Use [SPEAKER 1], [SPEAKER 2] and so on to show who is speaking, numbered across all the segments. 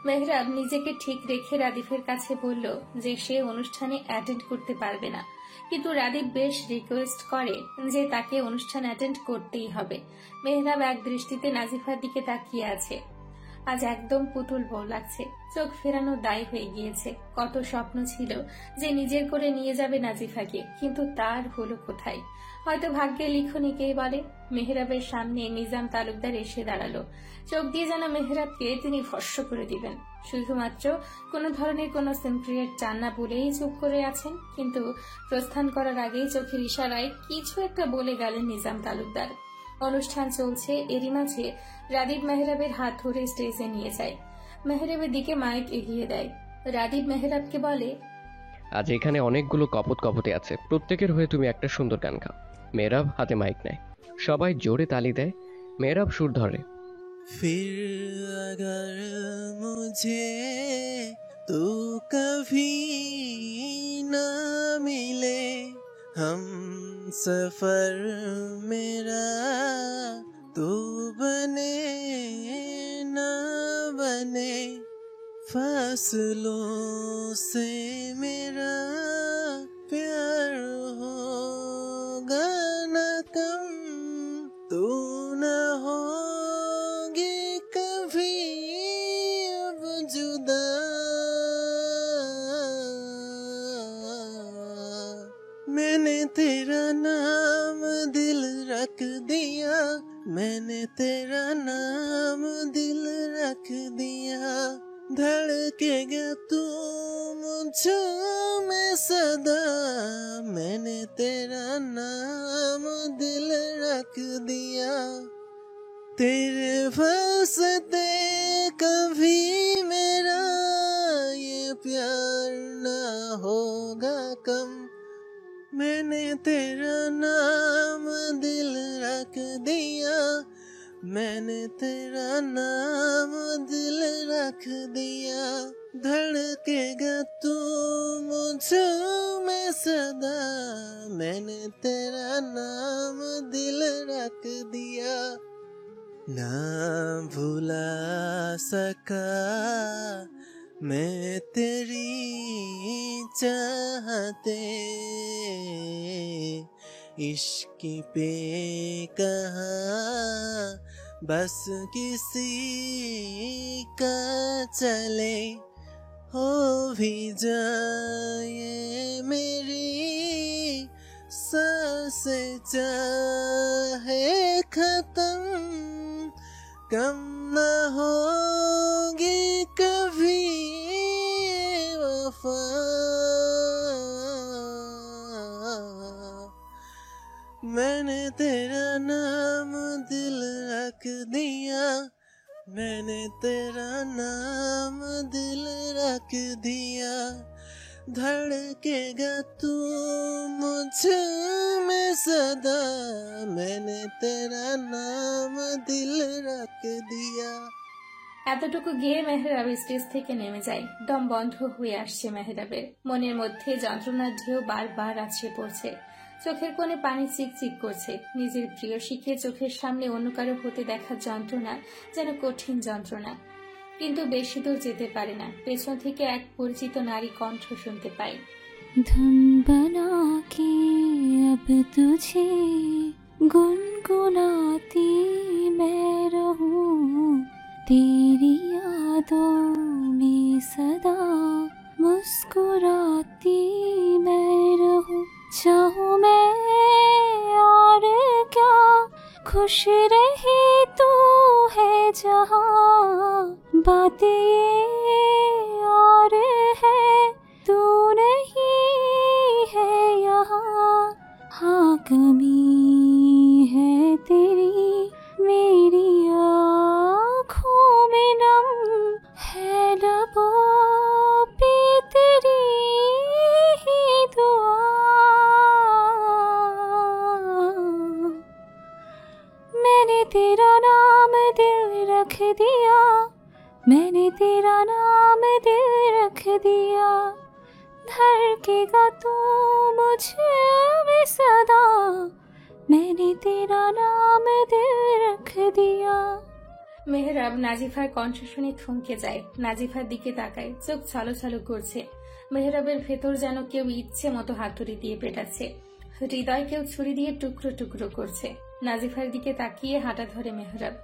[SPEAKER 1] মেহরাব নিজেকে ঠিক রেখে রাদিফের কাছে বলল যে সে অনুষ্ঠানে অ্যাটেন্ড করতে পারবে না, কিন্তু রাদীপ বেশ রিকোয়েস্ট করে যে তাকে অনুষ্ঠান অ্যাটেন্ড করতেই হবে। মেহরাব এক দৃষ্টিতে নাজিফার দিকে তাকিয়ে আছে। আজ একদম পুতুল বউ লাগছে, চোখ ফেরানো দায় হয়ে গিয়েছে। কত স্বপ্ন ছিল যে নিজের করে নিয়ে যাবে নাজিফাকে, কিন্তু তার হলো কোথায়? হয়তো ভাগ্যের লিখনিকেই বলে। মেহরাবের সামনে নিজাম তালুকদার এসে দাঁড়ালো। চোখ দিয়ে যেন মেহরাবকে তিনি ভস্ম করে দিবেন। শুধুমাত্র কোনো ধরনের কোনো সিন ক্রিয়েট চান না বলেই চুপ করে আছেন, কিন্তু প্রস্থান করার আগেই চোখের ইশারায় কিছু একটা বলে গেলেন নিজাম তালুকদার। অনুষ্ঠান চলছে, এরই মাঝে রাদীপ মেহরাবের হাত ধরে স্টেজে নিয়ে যায়। মেহরাবের দিকে মাইক এগিয়ে দেয়। রাদীপ মেহরাবকে বলে,
[SPEAKER 2] আজ এখানে অনেকগুলো কপতি আছে, প্রত্যেকের হয়ে তুমি একটা সুন্দর গান গাও। মেহরাব হাতে মাইক নেয়, সবাই জোরে তালি দেয়। মেহরাব সুর ধরে,
[SPEAKER 3] फिर अगर मुझे तू कभी न मिले, हम सफर मेरा तू बने न बने, फासलों से मेरा प्यार होगा न कम, तू न होगी कभी अब जुदा, मैंने तेरा नाम दिल रख दिया, मैंने तेरा नाम दिल रख दिया, धड़केगा तू मुझ में सदा, मैंने तेरा नाम दिल रख दिया, तेरे वास्ते कभी मेरा ये प्यार ना होगा कम, मैंने तेरा नाम दिल रख दिया, मैंने तेरा नाम दिल रख दिया, धड़केगा तू मुझ में सदा, मैंने तेरा नाम दिल रख दिया, ना भुला सका मैं तेरी चाहते, इश्क पे कहाँ बस किसी का चले, हो भी जाए मेरी सांसें चाहे खत्म, कम न होगी कभी वफा, मैंने तेरा नाम दिल रख दिया, मैंने तेरा नाम दिल रख दिया, धड़केगा तू मुझ में सदा, मैंने तेरा नाम दिल रख दिया।
[SPEAKER 1] এতটুকু গিয়ে মেহরাব স্টেজ থেকে নেমে যায়। দম বন্ধ হয়ে আসছে মেহরাবের। মনের মধ্যে যন্ত্রণার ঢেউ বারবার আছড়ে পড়ছে। চোখের কোণে পানি চিকচিক করছে। নিজের প্রিয়সীকে চোখের সামনে অন্য কারো হতে দেখার যন্ত্রণা যেন কঠিন যন্ত্রণা, কিন্তু বেশি দূর যেতে পারে না। পেছন থেকে এক পরিচিত নারী কণ্ঠ শুনতে পায়।
[SPEAKER 4] धुन बना के अब तुझे गुनगुनाती मैं रहूं, तेरी यादों में सदा मुस्कुराती मैं रहूं, चाहूं मैं और क्या खुश रहे तू है जहां, बात ये और है तू नहीं है यहाँ, हाँ कमी है तेरी मेरी आँखों में नम, है लबों पे तेरी ही दुआ, मैंने तेरा नाम दिल रख दिया, मैंने तेरा नाम दिल रख दिया, धड़केगा तू मुझ में सदा, मैंने तेरा नाम दिल रख दिया।
[SPEAKER 1] মেহরাব নাজিফার কণ্ঠ শুনে থমকে যায়। নাজিফার দিকে তাকায়, চোখ ছলছল করছে। মেহরাবের ভেতর যেন কেউ ইচ্ছে মতো হাতুড়ি দিয়ে পেটাচ্ছে, হৃদয় কেউ ছুরি দিয়ে টুকরো টুকরো করছে। নাজিফার দিকে তাকিয়ে হাঁটা ধরে মেহরাব।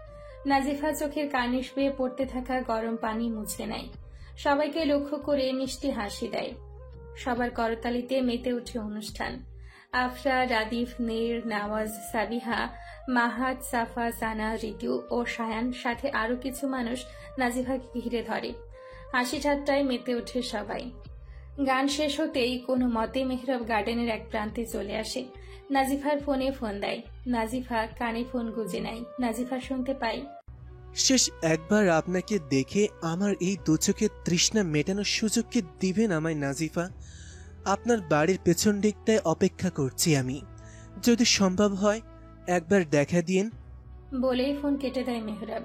[SPEAKER 1] নাজিফা চোখের কার্নিশ বেয়ে পড়তে থাকা গরম পানি মুছে নেয়। সবাইকে লক্ষ্য করে মিষ্টি হাসি দেয়। সবার করতালিতে মেতে ওঠে অনুষ্ঠান। আফরা, রাদিফ, নীর, নওয়াজ, সাবিহা, মাহাদ, সাফা, সানা, ঋতু ও সায়ান সাথে আরো কিছু মানুষ নাজিফাকে ঘিরে ধরে। হাসি ঠাট্টায় মেতে ওঠে সবাই। গান শেষ হতেই কোনো মতে মেহরাব গার্ডেনের এক প্রান্তে চলে আসে। নাজিফার ফোনে ফোন দেয়। নাজিফা কানে ফোন গুঁজে নেয়। নাজিফা শুনতে পায়,
[SPEAKER 3] শেষ একবার আপনাকে দেখে আমার এই দুচোখের তৃষ্ণা মেটানোর সুযোগ কি দিবেন আমায় নাজিফা? আপনার বাড়ির পেছন দিকটায় অপেক্ষা করছি আমি, যদি সম্ভব হয় একবার দেখা দিন।
[SPEAKER 1] বলেই ফোন কেটে দেয় মেহরাব।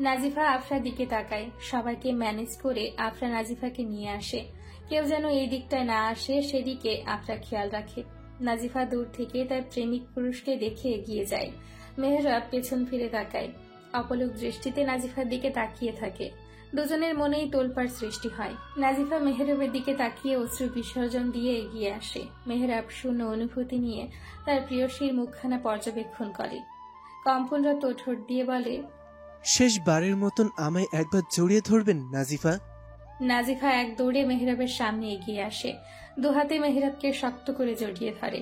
[SPEAKER 1] নাজিফা আফরার দিকে তাকায়। সবাইকে ম্যানেজ করে আফরা নাজিফাকে নিয়ে আসে। কেউ যেন এই দিকটায় না আসে সেদিকে আফরা খেয়াল রাখে। নাজিফা দূর থেকে তার প্রেমিক পুরুষকে দেখে এগিয়ে যায়। মেহরাব পেছন ফিরে তাকায়। অপলক দৃষ্টিতে নাজিফার দিকে তাকিয়ে থাকে। দুজনের মনেই তোলপাড় সৃষ্টি হয়। নাজিফা মেহরাবের দিকে তাকিয়ে অশ্রু বিসর্জন দিয়ে এগিয়ে আসে। মেহরাব শূন্য অনুভূতি নিয়ে তার প্রিয়সীর মুখখানা পর্যবেক্ষণ করে। কম্পনরত ঠোঁট দিয়ে বলে,
[SPEAKER 3] শেষবারের মতন আমায় একবার জড়িয়ে ধরবেন নাজিফা?
[SPEAKER 1] নাজিফা এক দৌড়ে মেহরাবের সামনে এগিয়ে আসে। দুহাতে মেহরাবকে শক্ত করে জড়িয়ে ধরে।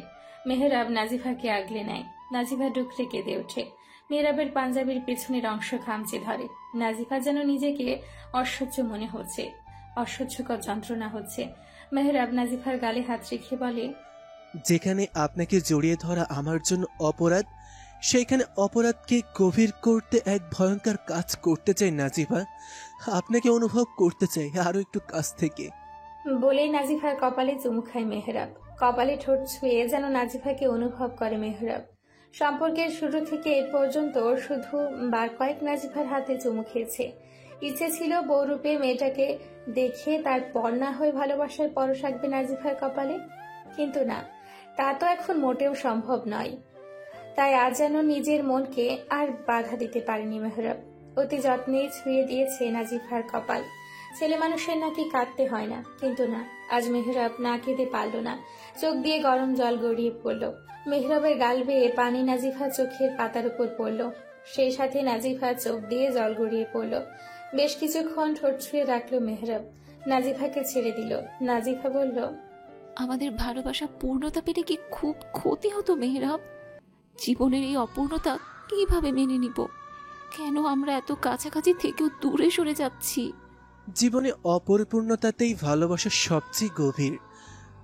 [SPEAKER 1] মেহরাব নাজিফাকে আগলে নেয়। নাজিফা ডুকরে কেঁদে ওঠে। মেহরাবের পাঞ্জাবির পেছনের অংশ খামচে ধরে। নাজিফা যেন নিজেকে অসহ্য মনে হচ্ছে, অসহ্যকর যন্ত্রণা হচ্ছে। মেহরাব নাজিফার গালে হাত রেখে বলে,
[SPEAKER 3] যেখানে আপনাকে জড়িয়ে ধরা আমার জন্য অপরাধ, সেখানে অপরাধকে গভীর করতে এক ভয়ঙ্কর কাজ করতে চাই নাজিফা। আপনাকে অনুভব করতে চাই আরো একটু কাছ থেকে।
[SPEAKER 1] বলেই নাজিফার কপালে চুমু খায় মেহরাব। কপালে ঠোঁট ছুঁয়ে যেন নাজিফাকে অনুভব করে মেহরাব। সম্পর্কের শুরু থেকে এ পর্যন্ত শুধু বার কয়েক নাজিফার হাতে চুমু খেয়েছে। ইচ্ছে ছিল বউরূপে মেয়েটাকে দেখে তারপর না হয়ে ভালোবাসার পরশ আঁকবে নাজিফার কপালে, কিন্তু না, তা তো এখন মোটেও সম্ভব নয়। তাই আজ যেন নিজের মনকে আর বাধা দিতে পারেনি মেহরাব। অতি যত্নে ছুঁয়ে দিয়েছে নাজিফার কপাল। ছেলে মানুষের নাকি কাঁদতে হয় না, কিন্তু না, আজ মেহরাব না কেঁদে পারল না। চোখ দিয়ে গরম জল গড়িয়ে পড়ল। মেহরাবের গাল বেয়ে পানি নাজিফা চোখের পাতার উপর পড়ল। সেই সাথে নাজিফা চোখ দিয়ে জল গড়িয়ে পড়ল। বেশ কিছুক্ষণ ঠোঁট ছুঁয়ে রাখল মেহরাব। নাজিফাকে ছেড়ে দিল। নাজিফা বলল,
[SPEAKER 4] আমাদের ভালোবাসা পূর্ণতা পেলে কি খুব ক্ষতি হতো মেহরাব? জীবনের এই অপূর্ণতা কিভাবে মেনে নিব? কেন আমরা এত কাছাকাছি থেকেও দূরে সরে যাচ্ছি?
[SPEAKER 3] জীবনে অপরিপূর্ণতাতেই ভালোবাসা সবচেয়ে গভীর।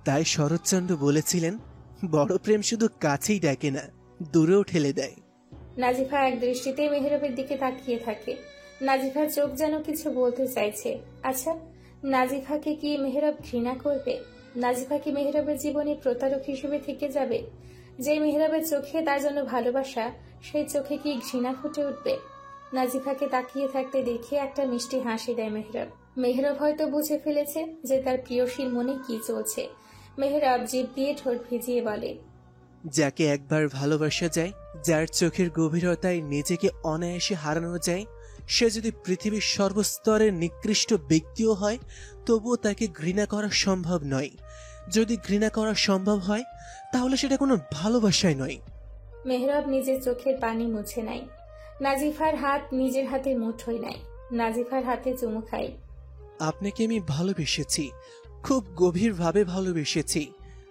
[SPEAKER 3] তাই শরৎচন্দ্র বলেছিলেন, বড় প্রেম শুধু কাছেই ডাকে না, দূরেও ঠেলে দেয়।
[SPEAKER 1] নাজিফা এক দৃষ্টিতে মেহরাবের দিকে তাকিয়ে থাকে। নাজিফার চোখ যেন কিছু বলতে চাইছে। আচ্ছা, নাজিফাকে কি মেহরাব ঘৃণা করবে? নাজিফা কি মেহরাবের জীবনে প্রতারক হিসেবে থেকে যাবে? যে মেহরাবের চোখে তার জন্য ভালোবাসা, সেই চোখে কি ঘৃণা ফুটে উঠবে? নাজিফাকে তাকিয়ে থাকতে দেখে একটা মিষ্টি হাসি দেয় মেহরাব। মেহরাব হয়তো বুঝে ফেলেছে যে তার প্রিয়সীর মনে কি চলছে। মেহরাব জিভ দিয়ে ঠোঁট ভিজিয়ে বলে,
[SPEAKER 3] যাকে একবার ভালোবাসা যায়, যার চোখের গভীরতায় নিজেকে অনায়াসে হারানো যায়, সে যদি পৃথিবীর সর্বস্তরের নিকৃষ্ট ব্যক্তিও হয়, তবুও তাকে ঘৃণা করা সম্ভব নয়। যদি ঘৃণা করা সম্ভব হয়, তাহলে সেটা কোনো ভালোবাসাই নয়।
[SPEAKER 1] মেহরাব নিজের চোখের পানি মুছে নেয়। নাজিফার হাত নিজের হাতে মুঠোয় নেয়। নাজিফার হাতে চুমু খায়।
[SPEAKER 3] আপনাকে আমি ভালোবেসেছি, খুব গভীরভাবে ভালোবেসেছি।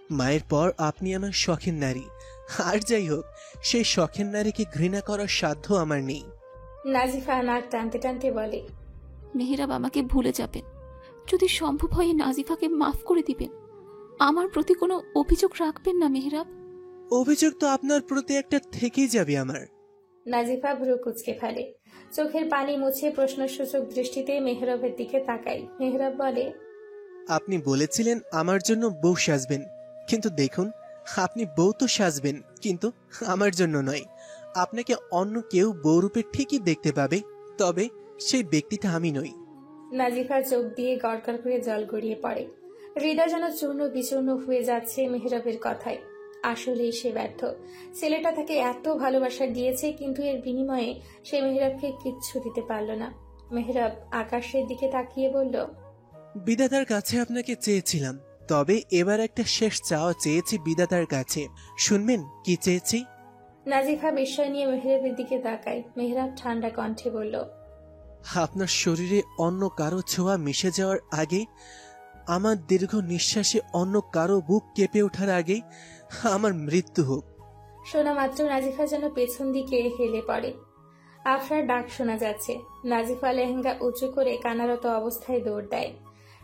[SPEAKER 3] মায়ের পর আপনি আমার শখের নারী। আর যাই হোক, সেই শখের নারীকে ঘৃণা করার সাধ্য আমার নেই।
[SPEAKER 1] নাজিফা নাক টানতে টানতে বলে,
[SPEAKER 4] মেহরাব আমাকে ভুলে যাবেন। যদি সম্ভব হয় নাজিফাকে মাফ করে দিবেন। আমার প্রতি কোনো অভিযোগ রাখবেন না মেহরাব।
[SPEAKER 3] অভিযোগ তো আপনার প্রতি একটা থেকেই যাবে আমার।
[SPEAKER 1] নাজিফা ভ্রু কুঁচকে ফেলে। চোখের পানি মুছে প্রশ্নসূচক দৃষ্টিতে মেহরাবের দিকে তাকায়। মেহরাব বলে,
[SPEAKER 3] আপনি বলেছিলেন আমার জন্য বউ সাজবেন, কিন্তু দেখুন, আপনি বউ তো সাজবেন, কিন্তু আমার জন্য নয়। আপনাকে অন্য কেউ বউরূপে ঠিকই দেখতে পাবে, তবে সেই ব্যক্তিটা আমি নই।
[SPEAKER 1] নাজিফার চোখ দিয়ে গড়গড় করে জল গড়িয়ে পড়ে। হৃদয় যেন চূর্ণ বিচূর্ণ হয়ে যাচ্ছে মেহরাবের কথায়। আসলেই সে ব্যর্থ। ছেলেটা তাকে এত ভালোবাসা দিয়েছে, কিন্তু এর বিনিময়ে সে মেহরাবকে কিচ্ছু দিতে পারল না। মেহরাব আকাশের দিকে তাকিয়ে বলল,
[SPEAKER 3] বিধাতার কাছে আপনাকে চেয়েছিলাম, তবে এবার একটা শেষ চাওয়া চেয়েছি বিধাতার কাছে। শুনবেন কি চেয়েছি?
[SPEAKER 1] নাজিফা বিস্ময় নিয়ে মেহরাবের দিকে তাকায়। মেহরাব ঠান্ডা কণ্ঠে বলল,
[SPEAKER 3] আপনার শরীরে অন্য কারো ছোঁয়া মিশে যাওয়ার আগে, আমার দীর্ঘ নিঃশ্বাসে অন্য কারো বুক কেঁপে ওঠার আগে আমার মৃত্যু হোক।
[SPEAKER 1] শোনা মাত্র নাজিফা যেন পেছন দিকে হেলে পড়ে। আফরার ডাক শোনা যাচ্ছে। নাজিফা লেহেঙ্গা উঁচু করে কানারত অবস্থায় দৌড় দেয়।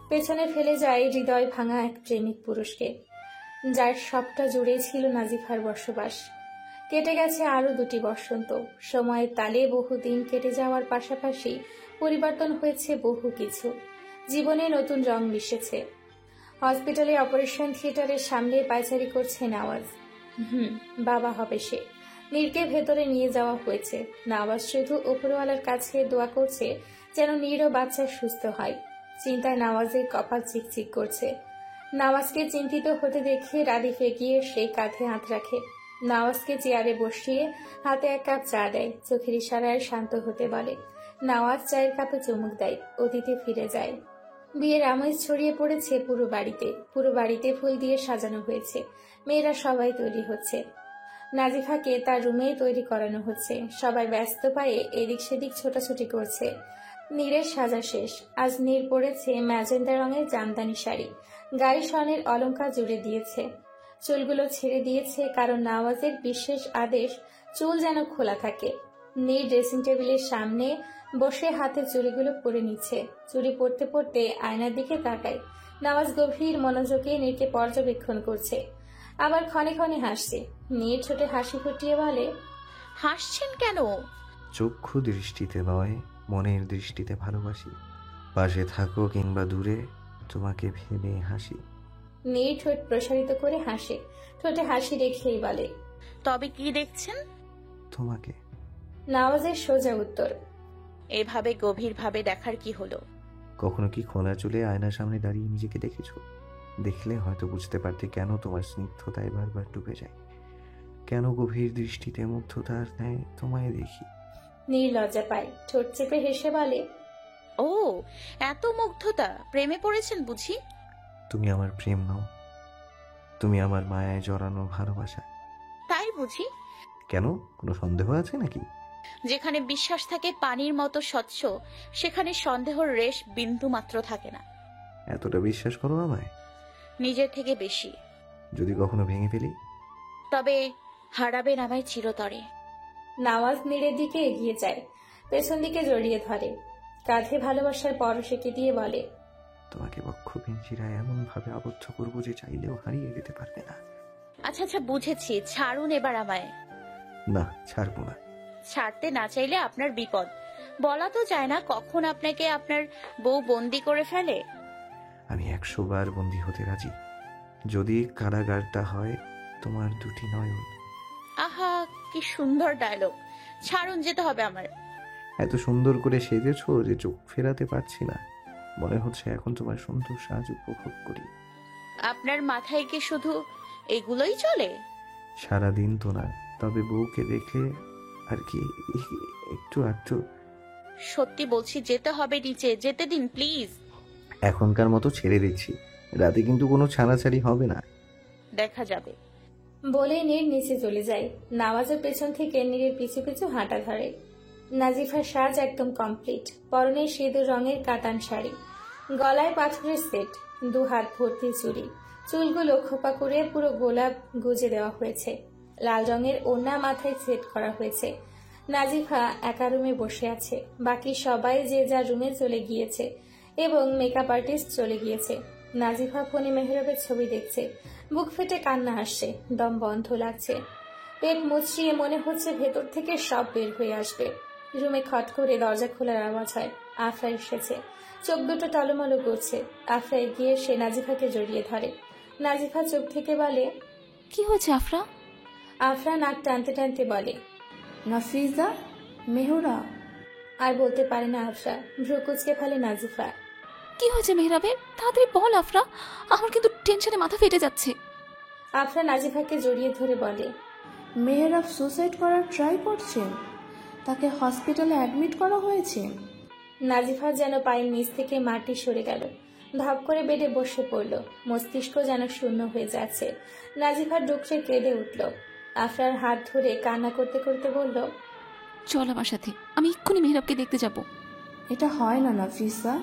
[SPEAKER 1] পেছনে ফেলে যায় হৃদয় ভাঙা এক প্রেমিক পুরুষকে, যার সবটা জুড়ে ছিল নাজিফার বসবাস। কেটে গেছে আরো 2টি বসন্ত। সময়ের তালে বহুদিন কেটে যাওয়ার পাশাপাশি পরিবর্তন হয়েছে বহু কিছু। জীবনে নতুন রং মিশেছে। হসপিটালে অপারেশন থিয়েটারের সামনে পায়চারি করছে নওয়াজ। বাবা হবে সে। নীরকে ভেতরে নিয়ে যাওয়া হয়েছে। নওয়াজ শুধু উপরওয়ালার কাছে দোয়া করছে যেন নীর ও বাচ্চা সুস্থ হয়। চিন্তায় নওয়াজের কপাল চিকচিক করছে। নওয়াজকে চিন্তিত হতে দেখে রাদিফ এগিয়ে সেই কাঁধে হাত রাখে। নওয়াজকে চেয়ারে বসিয়ে হাতে 1 কাপ চা দেয়। চোখের ইশারায় শান্ত হতে বলে। নওয়াজ চায়ের কাপে চুমুক দেয়। অতীতে ফিরে যায়। বিয়ের আমেজ ছড়িয়ে পড়েছে পুরো বাড়িতে। পুরো বাড়িতে ফুল দিয়ে সাজানো হয়েছে। মেয়েরা সবাই তৈরি হচ্ছে। নাজিফাকে তার রুমেই তৈরি করানো হচ্ছে। সবাই ব্যস্ত পায়ে এদিক সেদিক ছোটাছুটি করছে। নীরের সাজা শেষ। আজ নীর পরেছে ম্যাজেন্ডা রঙের জামদানি শাড়ি। গায়ে স্বর্ণের অলংকার জুড়ে দিয়েছে। চুলগুলো ছেড়ে দিয়েছে, কারণ নওয়াজের বিশেষ আদেশ চুল যেন খোলা থাকে। নীর ড্রেসিং টেবিলের সামনে বসে হাতে চুড়িগুলো পরে নিচ্ছে। চুড়ি পরতে পরতে আয়নার দিকে তাকায়। নওয়াজ গভীর মনোযোগে নীরকে পর্যবেক্ষণ করছে, আবার ক্ষণে ক্ষণে হাসছে। নীর ছোটে হাসি ফুটিয়ে বলে,
[SPEAKER 5] হাসছেন কেন?
[SPEAKER 6] চক্ষু দৃষ্টিতে নয়, মনের দৃষ্টিতে ভালোবাসি। পাশে থাকো কিংবা দূরে, তোমাকে ভেবে হাসি।
[SPEAKER 1] নীর ঠোঁট প্রসারিত করে হাসে। ঠোঁটে হাসি রেখেই বলে,
[SPEAKER 5] তবে কি দেখছেন?
[SPEAKER 6] তোমাকে।
[SPEAKER 1] নওয়াজের সোজা উত্তর,
[SPEAKER 5] এভাবে গভীরভাবে দেখার কি হলো?
[SPEAKER 6] কখনো কি খোলা চুলে আয়নার সামনে দাঁড়িয়ে নিজেকে দেখেছো? দেখলে হয়তো বুঝতে পারতে কেন তোমার স্নিগ্ধতায় বারবার ডুবে যায়, কেন গভীর দৃষ্টিতে মুগ্ধতার ন্যায় তোমায় দেখি।
[SPEAKER 1] নীর লজ্জা পায়। ঠোঁট চেপে হেসে বলে,
[SPEAKER 5] ও, এত মুগ্ধতা! প্রেমে পড়েছেন বুঝি?
[SPEAKER 6] তুমি আমার প্রেম নও, তুমি আমার মায়ায় জড়ানো ভালোবাসা।
[SPEAKER 5] তাই বুঝি?
[SPEAKER 6] কেন, কোনো সন্দেহ আছে নাকি?
[SPEAKER 5] যেখানে বিশ্বাস থাকে পানির মতো স্বচ্ছ, সেখানে সন্দেহর রেশ বিন্দু মাত্র থাকে না।
[SPEAKER 6] এতটা বিশ্বাস করো আমায়?
[SPEAKER 5] নিজের থেকে বেশি।
[SPEAKER 6] যদি কখনো ভেঙে ফেলি?
[SPEAKER 5] তবে হারাবেন আমায় চিরতরে।
[SPEAKER 1] নওয়াজ নীরের দিকে এগিয়ে যায়। পেছন দিকে জড়িয়ে ধরে। কাঁধে ভালোবাসার পরশ এঁকে দিয়ে বলে,
[SPEAKER 6] তোমাকে বক্ষ পিঞ্জিরায় এমন ভাবে আবদ্ধ করবো যে চাইলেও হারিয়ে যেতে পারবে না।
[SPEAKER 5] আচ্ছা আচ্ছা, বুঝেছি, ছাড়ুন এবার আমায়।
[SPEAKER 6] না, ছাড়বো না।
[SPEAKER 5] ছাড়তে না চাইলে আপনার বিপদ। বলা তো যায় না কখন আপনাকে আপনার বউ বন্দি করে ফেলে।
[SPEAKER 6] আমি 100 বার বন্দী হতে রাজি, যদি কারাগারটা হয় তোমার 2টি নয়ন।
[SPEAKER 5] আহা, কি সুন্দর ডায়লগ! ছাড়ুন, যেতে হবে আমার।
[SPEAKER 6] এত সুন্দর করে সেজেছো যে চোখ ফেরাতে পারছি না। মনে হচ্ছে এখন তোমার সুন্দর সাজ উপভোগ করি।
[SPEAKER 5] আপনার মাথায় কি শুধু এগুলোই চলে?
[SPEAKER 6] সারাদিন তো না, তবে বউকে দেখলে আর কি একটু একটু।
[SPEAKER 5] সত্যি বলছি, যেতে হবে নিচে, যেতে দিন প্লিজ।
[SPEAKER 6] এখনকার মতো ছেড়ে দিচ্ছি, রাতে কিন্তু কোনো ছাড়াছাড়ি হবে না।
[SPEAKER 5] দেখা যাবে।
[SPEAKER 1] বলে নীর নিচে চলে যায়। নওয়াজের পেছন থেকে নীরের পিছু পিছু হাঁটা ধরে। নাজিফার সাজ একদম কমপ্লিট। পরনে সিঁদুর রঙের কাতান শাড়ি, গলায় পাথরের সেট, 2 হাত ভর্তি চুড়ি, চুলগুলো খোপা করে পুরো গোলাপ গুজে দেওয়া হয়েছে। লাল রঙের ওড়না মাথায় সেট করা হয়েছে। নাজিফা একা রুমে বসে আছে। বাকি সবাই যে যার রুমে চলে গিয়েছে এবং মেকআপ আর্টিস্ট চলে গিয়েছে। নাজিফা ফোনে মেহরাবের ছবি দেখছে। বুক ফেটে কান্না আসছে। দম বন্ধ লাগছে। পেট মুচড়িয়ে মনে হচ্ছে ভেতর থেকে সব বের হয়ে আসবে। রুমে খট করে দরজা খোলার আওয়াজ হয়। আফরা এসেছে। চোখ দুটো টলমলো করছে। আফরা এগিয়ে সে নাজিফাকে জড়িয়ে ধরে। নাজিফা চোখ থেকে বলে,
[SPEAKER 4] কি হয়েছে আফরা?
[SPEAKER 1] আফরা নাক টানতে টানতে বলে,
[SPEAKER 7] নাফিজা, মেহুরা।
[SPEAKER 1] আর বলতে পারে না আফরা। ভ্রু কুচকে ফেলে নাজিফা।
[SPEAKER 4] কি হয়েছে মেহরাবের? তাড়াতাড়ি বল আফরা, আমার কিন্তু টেনশনে মাথা ফেটে যাচ্ছে।
[SPEAKER 1] আফরা নাজিফাকে জড়িয়ে ধরে বলে,
[SPEAKER 7] মেহরাব সুসাইড করার ট্রাই করছে, তাকে হসপিটালে অ্যাডমিট করা হয়েছে।
[SPEAKER 1] নাজিফা যেন পায়ের নিচ থেকে মাটি সরে গেল, ধাপ করে বেডে বসে পড়ল, মস্তিষ্ক যেন শূন্য হয়ে যাচ্ছে। নাজিফা ডুকরে কেঁদে উঠল। আফরার হাত ধরে কান্না করতে করতে বলল,
[SPEAKER 4] চল আমার সাথে, আমি এক্ষুনি মেহরাবকে দেখতে যাব।
[SPEAKER 7] এটা হয় না নাফিসা,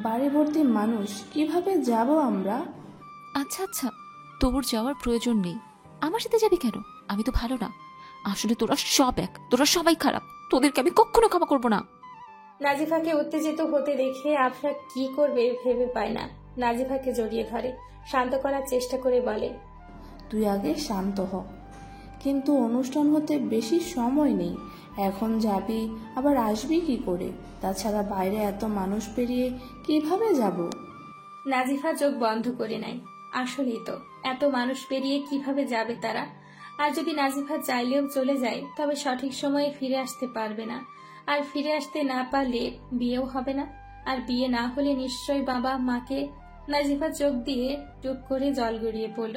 [SPEAKER 7] বাড়ি ভর্তি মানুষ, কিভাবে যাব আমরা?
[SPEAKER 4] আচ্ছা আচ্ছা, তোর যাওয়ার প্রয়োজন নেই। আমার সাথে যাবি কেন? আমি তো ভালো না। আসলে তোরা সব এক, তোরা সবাই খারাপ, তোদেরকে আমি কখনো ক্ষমা করবো না।
[SPEAKER 1] নাজিফাকে উত্তেজিত হতে দেখে আফরা কি করবে ভেবে পায় না। নাজিফাকে জড়িয়ে ধরে, শান্ত করার চেষ্টা করে বলে,
[SPEAKER 7] তুই আগে শান্ত হ, কিন্তু অনুষ্ঠান হতে বেশি সময় নেই। এখন যাবি আবার আসবি কি করে? তাছাড়া বাইরে এত মানুষ পেরিয়ে কিভাবে যাব?
[SPEAKER 1] নাজিফা চোখ বন্ধ করে নেয়। আসলেই তো, এত মানুষ পেরিয়ে কিভাবে যাবে তারা? আর যদি নাজিফা চাইলেও চলে যায়, তবে সঠিক সময়ে ফিরে আসতে পারবে না। আর ফিরে আসতে না পারলে বিয়েও হবে না। আর বিয়ে না হলে নিশ্চয়ই বাবা মাকে। নাজিফা চোখ দিয়ে টুপ করে জল গড়িয়ে পড়ল।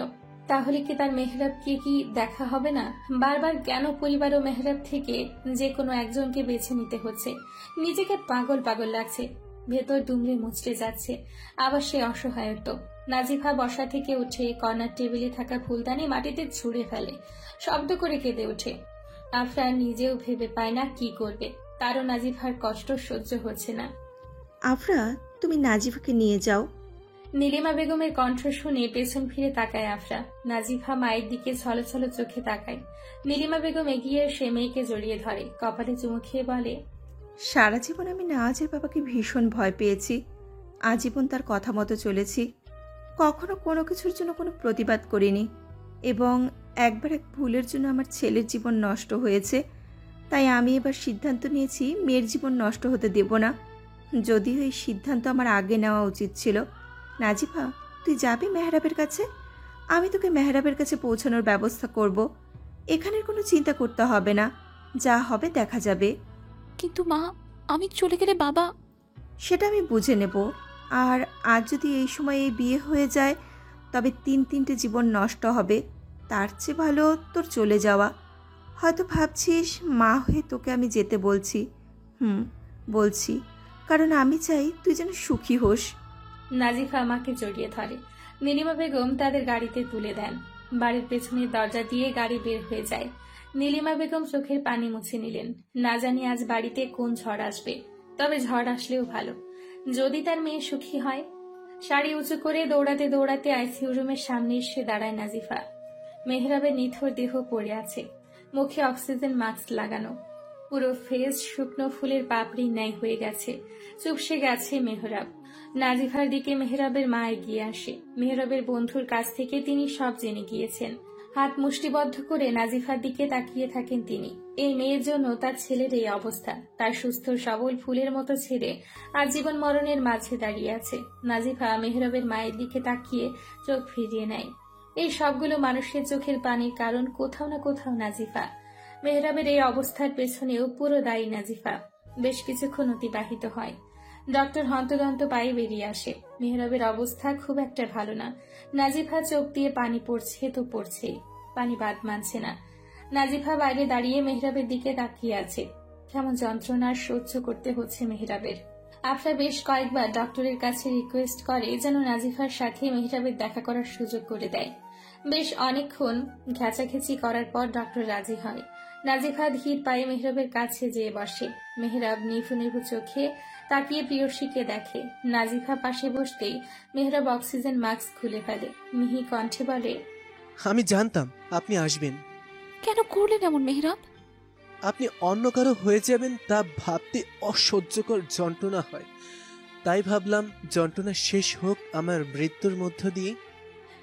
[SPEAKER 1] তাহলে কি তার মেহরাবকে কি দেখা হবে না? বারবার কেন পরিবার ও মেহরাব থেকে যে কোনো একজনকে বেছে নিতে হচ্ছে? নিজেকে পাগল পাগল লাগছে, ভেতর দুমড়ে মুচড়ে যাচ্ছে। আবার সে অসহায়ত্ব। নাজিফা বসা থেকে উঠে কর্নার টেবিলে থাকা ফুলদানি মাটিতে ছুঁড়ে ফেলে, শব্দ করে কেঁদে ওঠে। আফরা নিজেও ভেবে পায় না কি করবে, তারও নাজিফার কষ্ট সহ্য হচ্ছে না।
[SPEAKER 8] আফরা, তুমি নাজিফাকে নিয়ে যাও।
[SPEAKER 1] নীলিমা বেগমের কণ্ঠ শুনে পেছন ফিরে তাকায় আফরা। নাজিফা মায়ের দিকে ছলছল চোখে তাকায়। নীলিমা বেগম এগিয়ে এসে মেয়েকে জড়িয়ে ধরে, কপালে চুমু খেয়ে বলে,
[SPEAKER 8] সারা জীবন আমি নাজের বাবাকে ভীষণ ভয় পেয়েছি, আজীবন তার কথা মতো চলেছি, কখনো কোনো কিছুর জন্য কোনো প্রতিবাদ করিনি, এবং একবার এক ভুলের জন্য আমার ছেলের জীবন নষ্ট হয়েছে। তাই আমি এবার সিদ্ধান্ত নিয়েছি মেয়ের জীবন নষ্ট হতে দেব না। যদিও এই সিদ্ধান্ত আমার আগে নেওয়া উচিত ছিল। নাজিফা, তুই যাবি মেহরাবের কাছে? আমি তোকে মেহরাবের কাছে পৌঁছানোর ব্যবস্থা করব। এখানের কোনো চিন্তা করতে হবে না, যা হবে দেখা যাবে।
[SPEAKER 4] কিন্তু মা, আমি চলে গেলে বাবা।
[SPEAKER 8] সেটা আমি বুঝে নেব। আর আজ যদি এই সময় এই বিয়ে হয়ে যায়, তবে 3-3টে জীবন নষ্ট হবে। তার চেয়ে ভালো তোর চলে যাওয়া। হয়তো ভাবছিস মা হয়ে তোকে আমি যেতে বলছি। বলছি, কারণ আমি চাই তুই যেন সুখী হোস।
[SPEAKER 1] নাজিফা আমাকে জড়িয়ে ধরে। নীলিমা বেগম তাদের গাড়িতে তুলে দেন। বাড়ির পেছনের দরজা দিয়ে গাড়ি বের হয়ে যায়। নীলিমা বেগম চোখের পানি মুছে নিলেন। না জানি আজ বাড়িতে কোন ঝড় আসবে, তবে ঝড় আসলেও ভালো, যদি তার মেয়ে সুখী হয়। শাড়ি উঁচু করে দৌড়াতে দৌড়াতে আইসিইউ রুমের সামনে এসে দাঁড়ায় নাজিফা। মেহরাবের নিথর দেহ পড়ে আছে, মুখে অক্সিজেন মাস্ক লাগানো, পুরো ফেস শুকনো ফুলের পাপড়ি ন্যায় হয়ে গেছে। চুপসে গেছে মেহরাব। নাজিফার দিকে মেহরাবের মা এগিয়ে আসে। মেহরাবের বন্ধুর কাছ থেকে তিনি সব জেনে গিয়েছেন। হাত মুষ্টিবদ্ধ করে নাজিফার দিকে তাকিয়ে থাকেন তিনি। এই মেয়ের জন্য তার ছেলের এই অবস্থা। তার সুস্থ সবল ফুলের মতো ছেলে আর জীবন মরণের মাঝে দাঁড়িয়ে আছে। নাজিফা মেহরাবের মায়ের দিকে তাকিয়ে চোখ ফিরিয়ে নেয়। এই সবগুলো মানুষের চোখের পানির কারণ কোথাও না কোথাও নাজিফা। মেহরাবের এই অবস্থার পেছনেও পুরো দায়ী নাজিফা। বেশ কিছুক্ষণ অতিবাহিত হয়। ডক্টর হন্তদন্ত পায়ে বেরিয়ে আসে। মেহরাবের অবস্থা খুব একটা ভালো না। নাজিফা চোখ দিয়ে পানি পড়ছে তো পড়ছেই, পানি বাদ মানছে না। নাজিফা বাইরে দাঁড়িয়ে মেহরাবের দিকে তাকিয়ে আছে। কেমন যন্ত্রণার সহ্য করতে হচ্ছে মেহরাবের। আফরা বেশ কয়েকবার ডক্টরের কাছে রিকোয়েস্ট করে যেন নাজিফার সাথে মেহরাবের দেখা করার সুযোগ করে দেয়। বেশ অনেকক্ষণ ঘেঁচাঘেঁচি করার পর ডক্টর রাজি হয়। নাজিফা ধীর পায়ে মেহরাবের কাছে যেয়ে বসে। মেহরাব নিভু নিভু চোখে তাকিয়ে প্রিয়সীকে দেখে। নাজিফা পাশে বসতেই মেহরাব অক্সিজেন মাস্ক খুলে ফেলে। মিহি কণ্ঠে বলে,
[SPEAKER 3] আমি জানতাম আপনি আসবেন।
[SPEAKER 4] কেন করলেন এমন মেহরাব?
[SPEAKER 3] আপনি অন্য কারো হয়ে যাবেন তা ভাবতে অসহ্যকর যন্ত্রণা হয়, তাই ভাবলাম যন্ত্রণা শেষ হোক আমার মৃত্যুর মধ্য দিয়ে।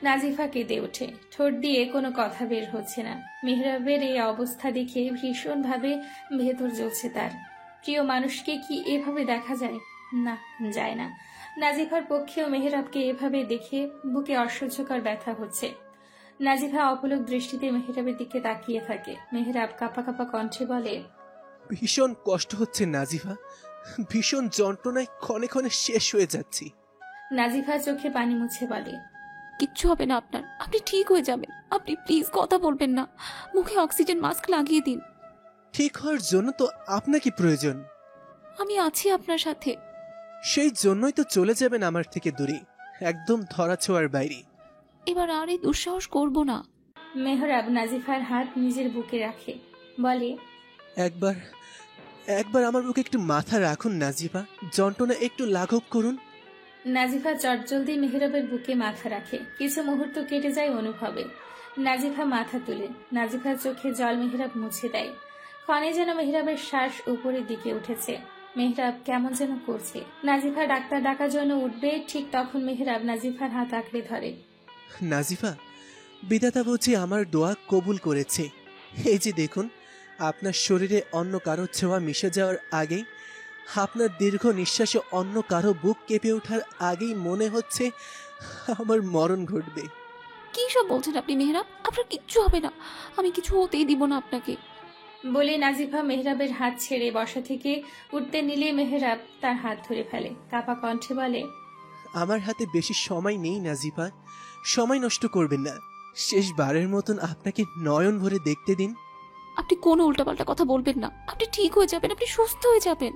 [SPEAKER 1] নাজিফা কেঁদে ওঠে। ঠোঁট দিয়ে কোনো কথা বের হচ্ছে না। মেহরাবের এই অবস্থা দেখে ভীষণভাবে ভেতর জ্বলছে তার। প্রিয় মানুষকে কি এভাবে দেখা যায়? না, যায় না। নাজিফার পক্ষেও মেহরাবকে এভাবে দেখে বুকে অসহ্যকর ব্যথা হচ্ছে। নাজিফা অপলক দৃষ্টিতে মেহরাবের দিকে তাকিয়ে থাকে। মেহরাব কাঁপা কাঁপা কণ্ঠে বলে,
[SPEAKER 3] ভীষণ কষ্ট হচ্ছে নাজিফা, ভীষণ যন্ত্রণায় ক্ষণে ক্ষণে শেষ হয়ে যাচ্ছি।
[SPEAKER 1] নাজিফা চোখে পানি মুছে বলে,
[SPEAKER 4] কিচ্ছু হবে না আপনার, আপনি ঠিক হয়ে যাবেন। আপনি প্লিজ কথা বলবেন না, মুখে অক্সিজেন মাস্ক লাগিয়ে দিন।
[SPEAKER 3] ঠিক হওয়ার জন্য তো আপনাকে প্রয়োজন।
[SPEAKER 4] আমি আছি আপনার সাথে।
[SPEAKER 3] সেই জন্যই তো চলে যাবেন আমার থেকে দূরে, একদম ধরা ছোঁয়ার বাইরে।
[SPEAKER 4] এবার আর এই দুঃসাহস করব না।
[SPEAKER 1] মেহরাব নাজিফার হাত নিজের বুকে রাখে, বলে,
[SPEAKER 3] একবার একবার আমার বুকে একটু মাথা রাখুন নাজিফা, যন্ত্রণা একটু লাঘব করুন।
[SPEAKER 1] নাজিফা চটজলদি মেহরাবের বুকে মাথা রাখে। কিছু মুহূর্ত কেটে যায় অনুভবে। নাজিফা মাথা তুলে নাজিফার চোখে জল মেহরাব মুছে দেয়। ক্ষণে যেন মেহরাবের শ্বাস উপরের দিকে উঠেছে। মেহরাব কেমন যেন করছে। নাজিফা ডাক্তার ডাকার জন্য উঠবে, ঠিক তখন মেহরাব নাজিফার হাত আঁকড়ে ধরে।
[SPEAKER 3] নাজিফা, বিধাতা বুঝি আমার দোয়া কবুল করেছে। এই যে দেখুন, আপনার শরীরে অন্য কারো ছোঁয়া মিশে যাওয়ার আগেই, আপনার দীর্ঘ নিঃশ্বাসে অন্য কারো বুক কেঁপে ওঠার আগেই মনে হচ্ছে আমার মরণ ঘটবে।
[SPEAKER 4] কি সব বলছেন আপনি মেহরাব? আপনার কিচ্ছু হবে না, আমি কিছু হতেই দিব না আপনাকে।
[SPEAKER 1] বলে নাজিফা মেহরাবের হাত ছেড়ে বসা থেকে উঠতে নিলে মেহরাব তার হাত ধরে ফেলে। কাপা কণ্ঠে বলে,
[SPEAKER 3] আমার হাতে বেশি সময় নেই নাজিফা, সময় নষ্ট করবেন না। শেষবারের মতন আপনাকে নয়ন ভরে দেখতে দিন।
[SPEAKER 4] আপনি কোনো উল্টাপাল্টা কথা বলবেন না, আপনি ঠিক হয়ে যাবেন, আপনি সুস্থ হয়ে যাবেন।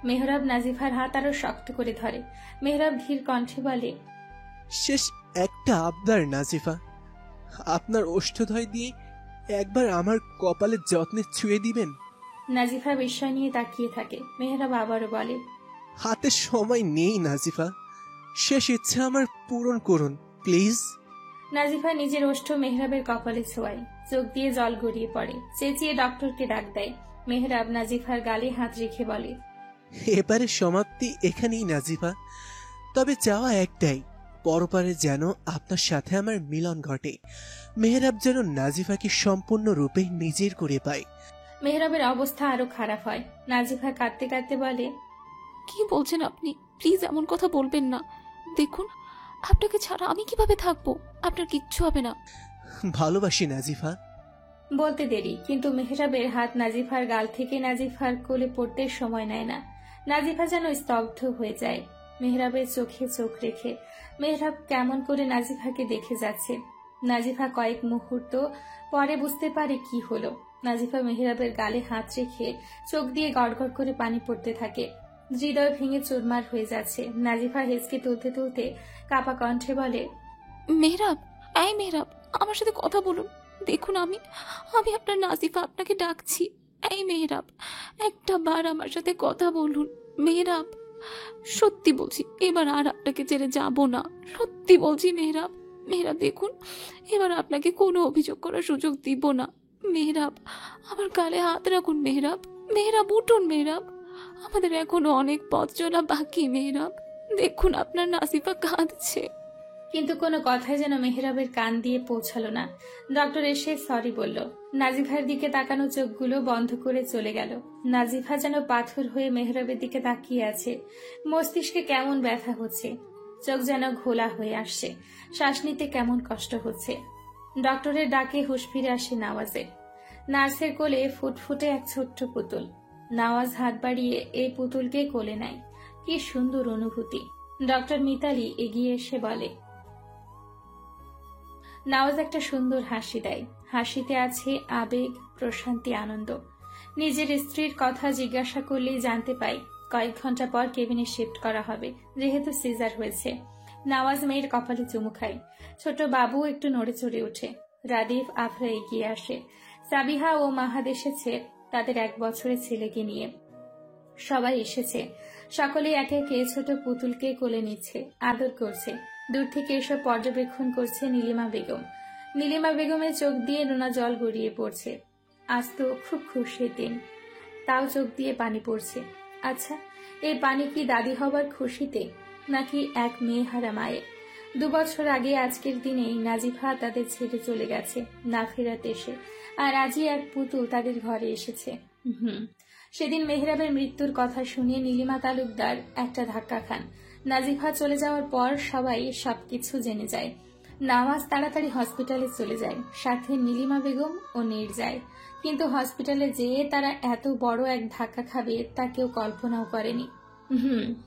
[SPEAKER 1] মেহরাব নাজিফার হাত আরো শক্ত করে ধরে। মেহরাব ধীর কণ্ঠে বলে,
[SPEAKER 3] শেষ একটা আবদার নাজিফা, আপনার ওষ্ঠধয় দিয়ে একবার আমার কপালে যত্নে ছুঁয়ে দিবেন।
[SPEAKER 1] নাজিফা বিস্ময় নিয়ে তাকিয়ে থাকে। মেহরাব আবারও বলে,
[SPEAKER 3] হাতে সময় নেই নাজিফা, শেষ ইচ্ছা আমার পূরণ করুন প্লিজ।
[SPEAKER 1] নাজিফা নিজের ওষ্ঠ মেহরাবের কপালে ছোঁয়ায়। চোখ দিয়ে জল গড়িয়ে পড়ে। চেঁচিয়ে ডক্টরকে ডাক দেয়। মেহরাব নাজিফার গালে হাত রেখে বলে,
[SPEAKER 3] এবারে সমাপ্তি এখানেই নাজিফা, তবে চাওয়া একটাই, পরপারে যেন আপনার সাথে আমার মিলন ঘটে। মেহরাব যেন নাজিফাকে সম্পূর্ণরূপে নিজের করে পায়।
[SPEAKER 1] মেহরাবের অবস্থা আরো খারাপ হয়। নাজিফা কাঁদতে কাঁদতে বলে,
[SPEAKER 4] কি বলছেন আপনি? প্লিজ এমন কথা বলবেন না। দেখুন, আপনাকে ছাড়া আমি কিভাবে থাকবো? আপনার কিচ্ছু হবে না।
[SPEAKER 3] ভালোবাসি নাজিফা।
[SPEAKER 1] বলতে দেরি, কিন্তু মেহরাবের হাত নাজিফার গাল থেকে নাজিফার কোলে পড়তে সময় নেয় না। নাজিফা যেন স্তব্ধ হয়ে যায়। মেহরাবের চোখে চোখ রেখে মেহরাব কেমন করে নাজিফাকে দেখে যাচ্ছে। নাজিফা কয়েক মুহূর্ত পরে বুঝতে পারে কি হলো। নাজিফা মেহরাবের গালে হাত রেখে চোখ দিয়ে গড়গড় করে পানি পড়তে থাকে। হৃদয় ভেঙে চুরমার হয়ে যাচ্ছে। নাজিফা হেঁচকে তুলতে তুলতে কাপা কণ্ঠে বলে,
[SPEAKER 4] মেহরাব, এই মেহরাব, আমার সাথে কথা বলুন। দেখুন, আমি আপনার নাজিফা, আপনাকে ডাকছি। এই মেহরাব, একটা বার আমার সাথে কথা বলুন। মেহরাব, সত্যি বলছি, এবার আর আপনাকে ছেড়ে যাব না। সত্যি বলছি মেহরাব। মেহরাব দেখুন, এবার আপনাকে কোনো অভিযোগ করার সুযোগ দিব না। মেহরাব, আমার গালে হাত রাখুন। মেহরাব, মেহরাব উঠুন। মেহরাব, আমাদের এখনো অনেক পথ চলা বাকি। মেহরাব দেখুন, আপনার নাজিফা কাঁদছে।
[SPEAKER 1] কিন্তু কোনো কথাই যেন মেহরাবের কান দিয়ে পৌঁছালো না। ডক্টর এসে সরি বলল। নাজিফার দিকে তাকানো চোখগুলো বন্ধ করে চলে গেল। নাজিফা যেন পাথর হয়ে মেহরাবের দিকে তাকিয়ে আছে। মস্তিষ্কে কেমন ব্যথা হচ্ছে, চোখ যেন ঘোলা হয়ে আসছে, শ্বাস নিতে কেমন কষ্ট হচ্ছে। ডক্টরের ডাকে হুঁশ ফিরে আসে নওয়াজে। নার্সের কোলে ফুটফুটে এক ছোট্ট পুতুল। নওয়াজ হাত বাড়িয়ে এই পুতুলকে কোলে নেয়। কি সুন্দর অনুভূতি। ডক্টর মিতালি এগিয়ে এসে বলে, নওয়াজ একটা সুন্দর হাসি দেয়। হাসিতে আছে আবেগ, প্রশান্তি, আনন্দ। নিজের স্ত্রীর কথা জিজ্ঞাসা করলেই জানতে পাই কয়েক ঘন্টা পর কেবিনে শিফট করা হবে, যেহেতু সিজার হয়েছে। নওয়াজ মেয়ের কপালে চুমু খায়। ছোট বাবু একটু নড়ে চড়ে ওঠে। রাদিফ, আফরা এগিয়ে আসে। সাবিহা ও মাহাদ এসেছে তাদের 1 বছরের ছেলেকে নিয়ে। সবাই এসেছে। সকলেই একে একে ছোট পুতুলকে কোলে নিচ্ছে, আদর করছে। দূর থেকে এসব পর্যবেক্ষণ করছে নীলিমা বেগম। নীলিমা বেগমের চোখ দিয়ে নোনা জল গড়িয়ে পড়ছে। আজ তো খুব খুশির দিন, তাও চোখ দিয়ে পানি পড়ছে। আচ্ছা, এই পানি কি দাদি হবার খুশিতে, নাকি এক মেয়েহারা মায়ের? 2 বছর আগে আজকের দিনেই নাজিফা তাদের ছেড়ে চলে গেছে না ফেরাতে এসে, আর আজই এক পুতুল তাদের ঘরে এসেছে। সেদিন মেহরাবের মৃত্যুর কথা শুনে নীলিমা তালুকদার একটা ধাক্কা খান। নাজিফা চলে যাওয়ার পর সবাই সবকিছু জেনে যায়। নওয়াজ তাড়াতাড়ি হসপিটালে চলে যায়, সাথে নীলিমা বেগম ও নীর যায়। কিন্তু হসপিটালে যেয়ে তারা এত বড় এক ধাক্কা খাবে তা কেউ কল্পনাও করেনি।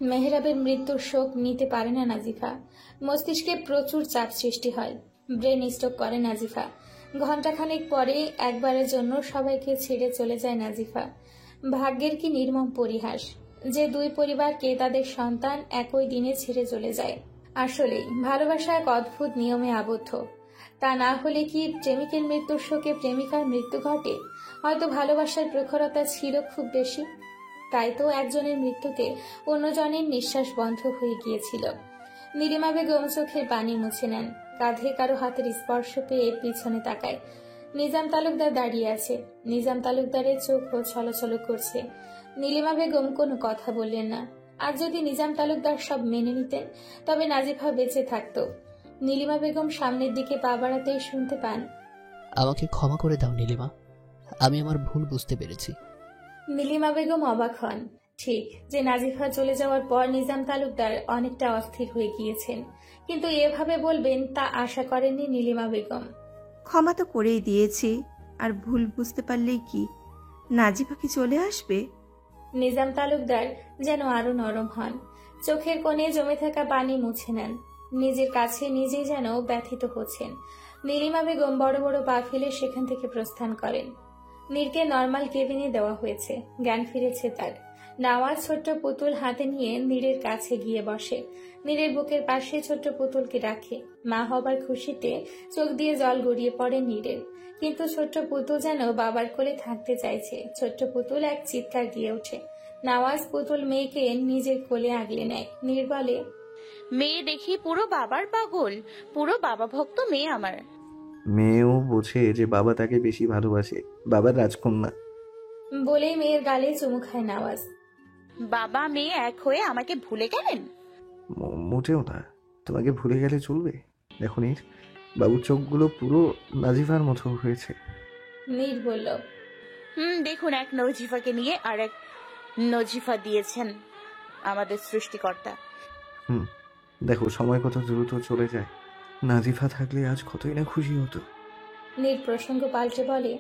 [SPEAKER 1] মেহরাবের মৃত্যুর শোক নিতে পারে না নাজিফা। মস্তিষ্কে প্রচুর চাপ সৃষ্টি হয়, ব্রেন স্ট্রোক করে নাজিফা। ঘণ্টাখানেক পরে একবারের জন্য সবাইকে ছেড়ে চলে যায় নাজিফা। ভাগ্যের কি নির্মম পরিহাস যে দুই পরিবারকে তাদের সন্তান একই দিনে ছেড়ে চলে যায়। আসলেই ভালোবাসা এক অদ্ভুত নিয়মে আবদ্ধ। তা না হলে কি প্রেমিকের মৃত্যুর শোকে প্রেমিকার মৃত্যু ঘটে? হয়তো ভালোবাসার প্রখরতা ছিল খুব বেশি, তাই তো একজনের মৃত্যুতে অন্যজনের নিঃশ্বাস বন্ধ হয়ে গিয়েছিল। নীলিমা বেগম চোখের পানি মুছে নেন, কাঁধে কারো হাতের স্পর্শ পেয়ে পিছনে তাকায়। নিজাম তালুকদার দাঁড়িয়ে আছে। নিজাম তালুকদারের চোখও ছলছল করছে। নীলিমা বেগম কোনো কথা বললেন না। আর যদি নিজাম তালুকদার সব মেনে নিতেন তবে নাজিফা বেঁচে থাকতো। নীলিমা বেগম সামনের দিকে পা বাড়াতেই শুনতে পান,
[SPEAKER 9] আমাকে ক্ষমা করে দাও নীলিমা, আমি আমার ভুল বুঝতে পেরেছি।
[SPEAKER 1] নীলিমা বেগম অবাক হন। ঠিক যে নাজিফা চলে যাওয়ার পর নিজাম তালুকদার অনেকটা অস্থির হয়ে গিয়েছেন, কিন্তু এভাবে বলবেন তা আশা করেননি নীলিমা বেগম।
[SPEAKER 8] ক্ষমা তো করেই দিয়েছি, আর ভুল বুঝতে পারলেই কি নাজিফা কি চলে আসবে?
[SPEAKER 1] নিজাম তালুকদার যেন আরো নরম হন, চোখের কোণে জমে থাকা পানি মুছে নেন। নিজের কাছে নিজেই যেন ব্যথিত হচ্ছেন। নীলিমা বেগম বড় বড় পা ফেলে সেখান থেকে প্রস্থান করেন। নীরকে নর্মাল কেবিনে দেওয়া হয়েছে, জ্ঞান ফিরেছে তার। নওয়াজ ছোট্ট পুতুল হাতে নিয়ে নীরের কাছে গিয়ে বসে। নীরের বুকের পাশে ছোট্ট পুতুলকে রাখে। মা হবার খুশিতে চোখ দিয়ে জল গড়িয়ে পড়ে নীরের, কিন্তু ছোট্ট পুতুল যেন বাবার কোলে থাকতে চাইছে। ছোট্ট পুতুল এক চিৎকার দিয়ে ওঠে। নওয়াজ পুতুল মেয়েকে নিজের কোলে আগলে নেয়। নীর বলে,
[SPEAKER 5] মেয়ে দেখি পুরো বাবার পাগল, পুরো বাবা ভক্ত মেয়ে আমার।
[SPEAKER 6] মেয়েও বোঝে যে বাবা তাকে বেশি ভালোবাসে, বাবার রাজকন্যা।
[SPEAKER 1] বলেই মেয়ের গালে চুমু খায় নওয়াজ।
[SPEAKER 5] বাবা মেয়ে এক হয়ে আমাকে ভুলে গেলেন?
[SPEAKER 6] মোটেও না, তোমাকে ভুলে গেলে চলবে? দেখো নীর, বাবুর চোখগুলো পুরো নাজিফার মতো হয়েছে।
[SPEAKER 1] নীর বলল,
[SPEAKER 5] দেখুন, এক নজিফাকে নিয়ে আর এক নজিফা দিয়েছেন আমাদের সৃষ্টিকর্তা।
[SPEAKER 6] দেখো সময় কত দ্রুত চলে যায়। নাজিফা থাকলে আজ কতই না খুশি হতো।
[SPEAKER 1] নীর প্রসঙ্গ পাল্টে বলে,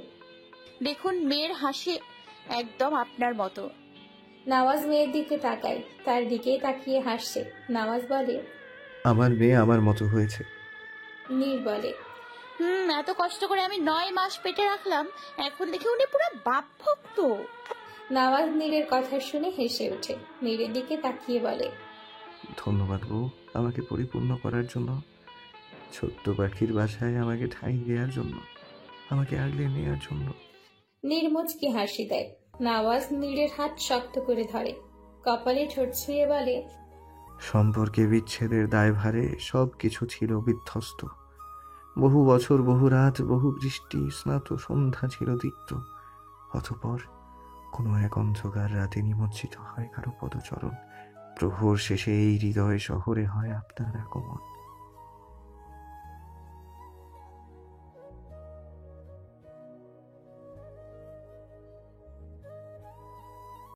[SPEAKER 5] দেখুন মেয়ের হাসি একদম আপনার মতো।
[SPEAKER 1] নওয়াজ মেয়ের দিকে তাকায়, তার দিকে তাকিয়ে হাসছে। নওয়াজ বলে,
[SPEAKER 6] আমার মেয়ে আমার মতো হয়েছে।
[SPEAKER 1] নীর বলে,
[SPEAKER 5] এত কষ্ট করে আমি 9 মাস পেটে রাখলাম, এখন দেখি উনি পুরো বাপ ভক্ত।
[SPEAKER 1] নওয়াজ নীরের কথা শুনে হেসে ওঠে। নীরের দিকে তাকিয়ে বলে,
[SPEAKER 6] ধন্যবাদ বউ, আমাকে পরিপূর্ণ করার জন্য, ছোট্ট পাখির বাসায় আমাকে ঠাঁই দেওয়ার জন্য, আমাকে আগলে নেওয়ার জন্য।
[SPEAKER 1] নীর মুচকি হাসি দেয়। নওয়াজ নীরের হাত শক্ত করে ধরে, কপালে ঠোঁট ছুঁয়ে বলে,
[SPEAKER 6] সম্পর্কে বিচ্ছেদের দায়ভারে সব কিছু ছিল বিধ্বস্ত। বহু বছর, বহু রাত, বহু বৃষ্টি স্নাত সন্ধ্যা ছিল তিক্ত। অতঃপর কোনো এক অন্ধকার রাতে নিমজ্জিত হয় কারো পদচরণ। প্রহর শেষে এই হৃদয় শহরে হয় আপনার আগমন।